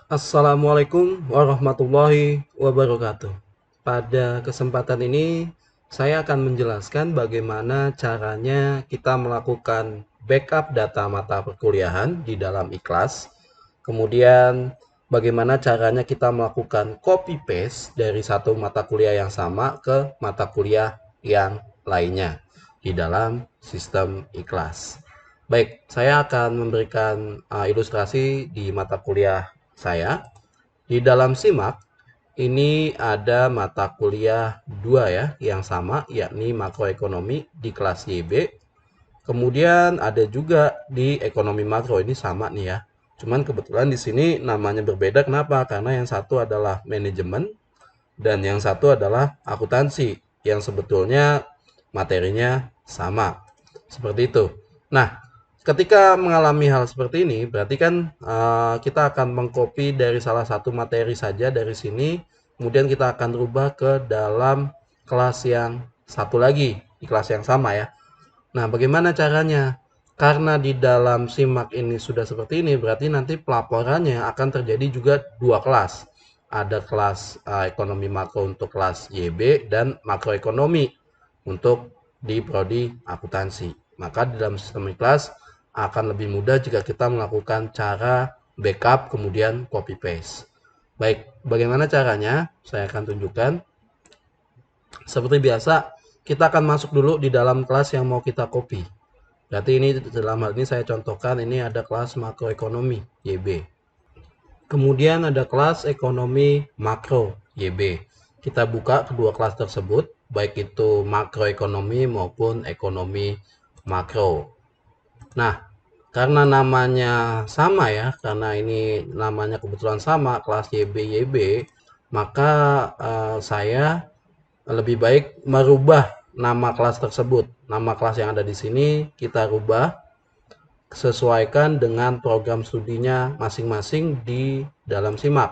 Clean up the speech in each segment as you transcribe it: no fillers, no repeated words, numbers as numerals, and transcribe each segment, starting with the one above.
Assalamualaikum warahmatullahi wabarakatuh. Pada kesempatan ini, saya akan menjelaskan bagaimana caranya kita melakukan backup data mata perkuliahan di dalam Ikhlas. Kemudian, bagaimana caranya kita melakukan copy paste dari satu mata kuliah yang sama ke mata kuliah yang lainnya di dalam sistem Ikhlas. Baik, saya akan memberikan ilustrasi di mata kuliah saya. Di dalam SIMAK, ini ada mata kuliah 2 ya, yang sama, yakni makroekonomi di kelas YB. Kemudian ada juga di ekonomi makro, ini sama nih ya. Cuman kebetulan di sini namanya berbeda, kenapa? Karena yang satu adalah manajemen, dan yang satu adalah akuntansi, yang sebetulnya materinya sama. Seperti itu. Nah, ketika mengalami hal seperti ini, berarti kan kita akan mengcopy dari salah satu materi saja dari sini, kemudian kita akan rubah ke dalam kelas yang satu lagi, di kelas yang sama ya. Nah, bagaimana caranya? Karena di dalam SIMAK ini sudah seperti ini, berarti nanti pelaporannya akan terjadi juga dua kelas. Ada kelas ekonomi makro untuk kelas YB dan makroekonomi untuk di prodi akuntansi. Maka di dalam sistem kelas akan lebih mudah jika kita melakukan cara backup kemudian copy paste. Baik, bagaimana caranya? Saya akan tunjukkan. Seperti biasa, kita akan masuk dulu di dalam kelas yang mau kita copy. Berarti ini dalam hal ini saya contohkan, ini ada kelas makroekonomi YB. Kemudian ada kelas ekonomi makro YB. Kita buka kedua kelas tersebut, baik itu makroekonomi maupun ekonomi makro. Nah, karena namanya sama ya, karena ini namanya kebetulan sama, kelas YB YB, maka saya lebih baik merubah nama kelas tersebut. Nama kelas yang ada di sini kita rubah sesuaikan dengan program studinya masing-masing di dalam SIMAK.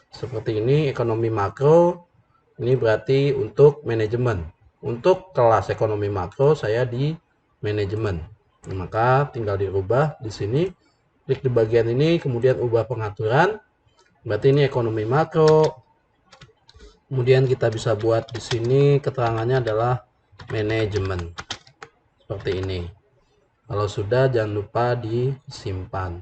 Seperti ini, ekonomi makro, ini berarti untuk manajemen. Untuk kelas ekonomi makro, saya di manajemen. Maka tinggal dirubah di sini, klik di bagian ini, kemudian ubah pengaturan. Berarti ini ekonomi makro. Kemudian kita bisa buat di sini keterangannya adalah manajemen. Seperti ini. Kalau sudah, jangan lupa disimpan.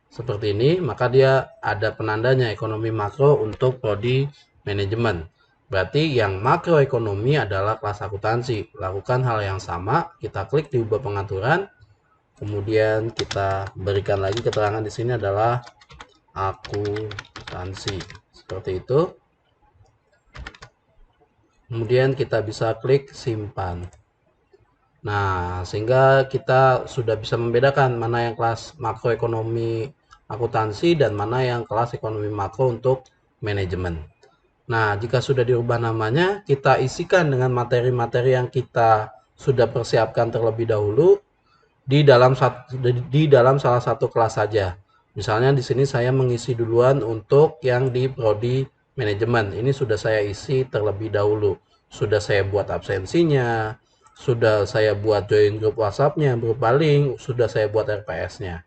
Seperti ini, maka dia ada penandanya ekonomi makro untuk prodi manajemen. Berarti yang makroekonomi adalah kelas akuntansi. Lakukan hal yang sama, kita klik di ubah pengaturan, kemudian kita berikan lagi keterangan di sini adalah akuntansi. Seperti itu. Kemudian kita bisa klik simpan. Nah, sehingga kita sudah bisa membedakan mana yang kelas makroekonomi akuntansi dan mana yang kelas ekonomi makro untuk manajemen. Nah, jika sudah dirubah namanya, kita isikan dengan materi-materi yang kita sudah persiapkan terlebih dahulu di dalam salah satu kelas saja. Misalnya di sini saya mengisi duluan untuk yang di prodi manajemen. Ini sudah saya isi terlebih dahulu. Sudah saya buat absensinya, sudah saya buat join grup WhatsApp-nya berupa link, sudah saya buat RPS-nya.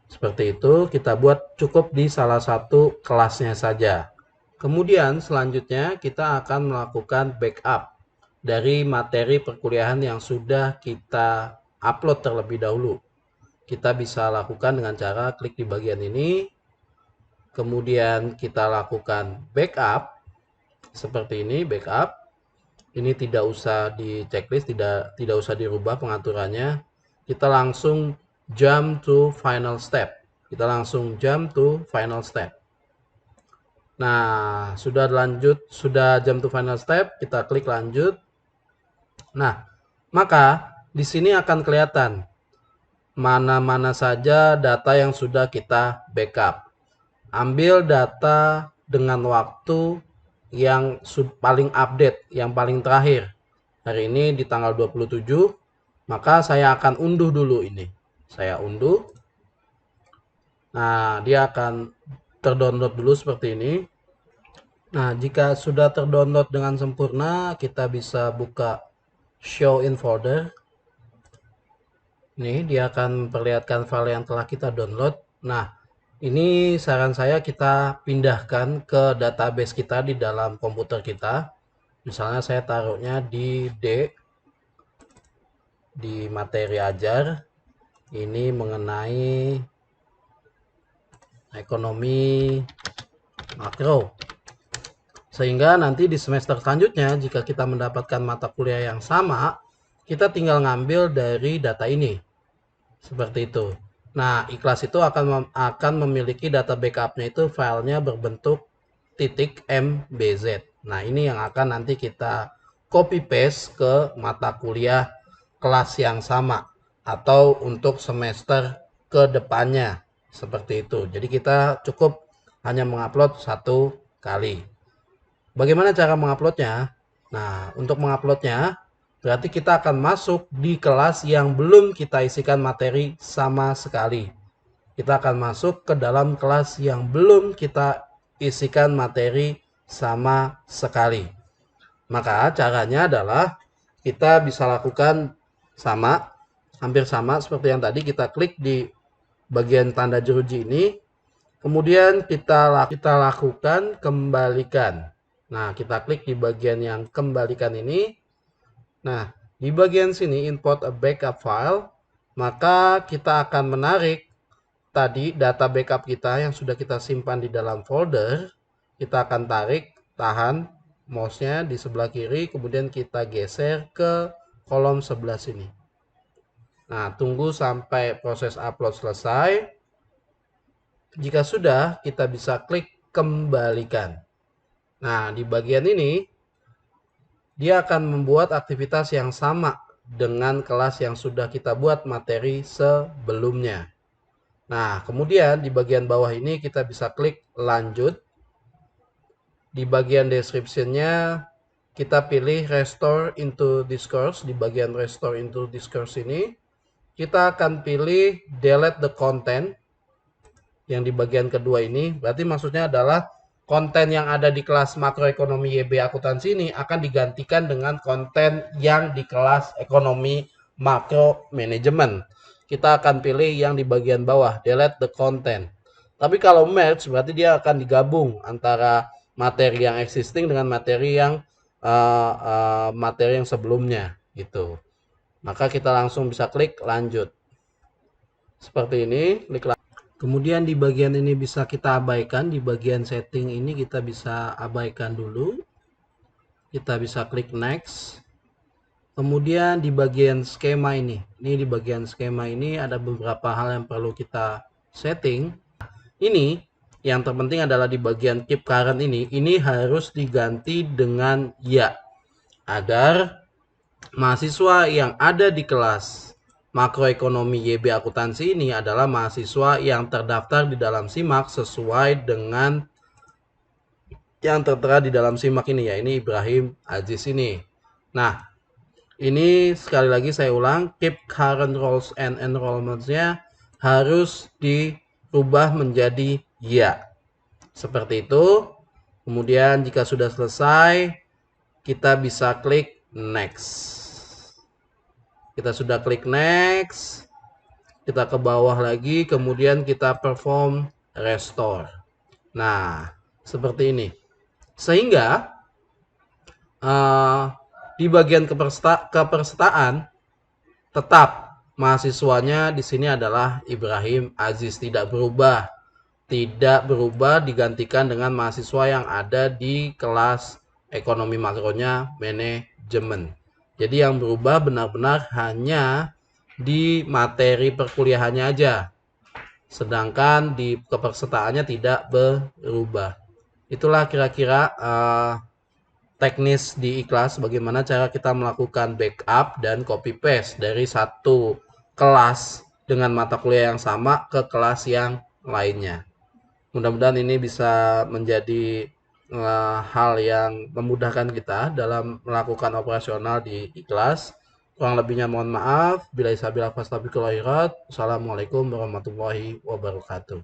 Seperti itu, kita buat cukup di salah satu kelasnya saja. Kemudian selanjutnya kita akan melakukan backup dari materi perkuliahan yang sudah kita upload terlebih dahulu. Kita bisa lakukan dengan cara klik di bagian ini, kemudian kita lakukan backup, seperti ini, backup. Ini tidak usah di checklist, tidak usah dirubah pengaturannya. Kita langsung jump to final step. Kita langsung jump to final step. Nah, sudah lanjut, sudah jump to final step, kita klik lanjut. Nah, maka di sini akan kelihatan mana-mana saja data yang sudah kita backup. Ambil data dengan waktu yang paling update, yang paling terakhir. Hari ini di tanggal 27, maka saya akan unduh dulu ini. Saya unduh. Nah, dia akan terdownload dulu seperti ini. Nah, jika sudah terdownload dengan sempurna, kita bisa buka Show in Folder. Nih, dia akan memperlihatkan file yang telah kita download. Nah, Ini saran saya kita pindahkan ke database kita di dalam komputer kita. Misalnya saya taruhnya di D, di materi ajar. Ini mengenai ekonomi makro. Sehingga nanti di semester selanjutnya, jika kita mendapatkan mata kuliah yang sama, kita tinggal ngambil dari data ini. Seperti itu. Nah, ikhlas itu akan memiliki data backupnya itu filenya berbentuk .mbz. Nah, ini yang akan nanti kita copy paste ke mata kuliah kelas yang sama atau untuk semester ke depannya. Seperti itu. Jadi kita cukup hanya mengupload satu kali. Bagaimana cara menguploadnya? Nah, untuk menguploadnya, berarti kita akan masuk di kelas yang belum kita isikan materi sama sekali. Kita akan masuk ke dalam kelas yang belum kita isikan materi sama sekali. Maka caranya adalah kita bisa lakukan sama, hampir sama seperti yang tadi. Kita klik di bagian tanda jeruji ini, kemudian kita lakukan kembalikan. Nah, kita klik di bagian yang kembalikan ini. Nah, di bagian sini import a backup file, maka kita akan menarik tadi data backup kita yang sudah kita simpan di dalam folder. Kita akan tarik, tahan mouse-nya di sebelah kiri, kemudian kita geser ke kolom sebelah sini. Nah, tunggu sampai proses upload selesai. Jika sudah, kita bisa klik kembalikan. Nah, di bagian ini, dia akan membuat aktivitas yang sama dengan kelas yang sudah kita buat materi sebelumnya. Nah, kemudian di bagian bawah ini kita bisa klik lanjut. Di bagian description-nya, kita pilih restore into discourse. Di bagian restore into discourse ini, kita akan pilih delete the content. Yang di bagian kedua ini, berarti maksudnya adalah konten yang ada di kelas makroekonomi YB akuntansi ini akan digantikan dengan konten yang di kelas ekonomi makro manajemen. Kita akan pilih yang di bagian bawah, delete the content. Tapi kalau merge berarti dia akan digabung antara materi yang existing dengan materi yang sebelumnya gitu. Maka kita langsung bisa klik lanjut. Seperti ini, klik lanjut. Kemudian di bagian ini bisa kita abaikan, di bagian setting ini kita bisa abaikan dulu. Kita bisa klik next. Kemudian di bagian skema ini di bagian skema ini ada beberapa hal yang perlu kita setting. Ini yang terpenting adalah di bagian keep current ini harus diganti dengan ya, agar mahasiswa yang ada di kelas makroekonomi YB akuntansi ini adalah mahasiswa yang terdaftar di dalam SIMAK sesuai dengan yang tertera di dalam SIMAK ini, ya ini Ibrahim Aziz ini. Nah, ini sekali lagi saya ulang, keep current roles and enrollments-nya harus dirubah menjadi ya. Seperti itu. Kemudian jika sudah selesai, kita bisa klik next. Kita sudah klik next, kita ke bawah lagi, kemudian kita perform restore. Nah, seperti ini. Sehingga di bagian kepesertaan tetap mahasiswanya di sini adalah Ibrahim Aziz, tidak berubah. Tidak berubah, digantikan dengan mahasiswa yang ada di kelas ekonomi makronya manajemen. Jadi yang berubah benar-benar hanya di materi perkuliahannya aja. Sedangkan di kepesertaannya tidak berubah. Itulah kira-kira teknis di Ikhlas bagaimana cara kita melakukan backup dan copy paste dari satu kelas dengan mata kuliah yang sama ke kelas yang lainnya. Mudah-mudahan ini bisa menjadi hal yang memudahkan kita dalam melakukan operasional di Ikhlas. Kurang lebihnya mohon maaf. Bila isabilah fastabiqul khairat. Assalamualaikum warahmatullahi wabarakatuh.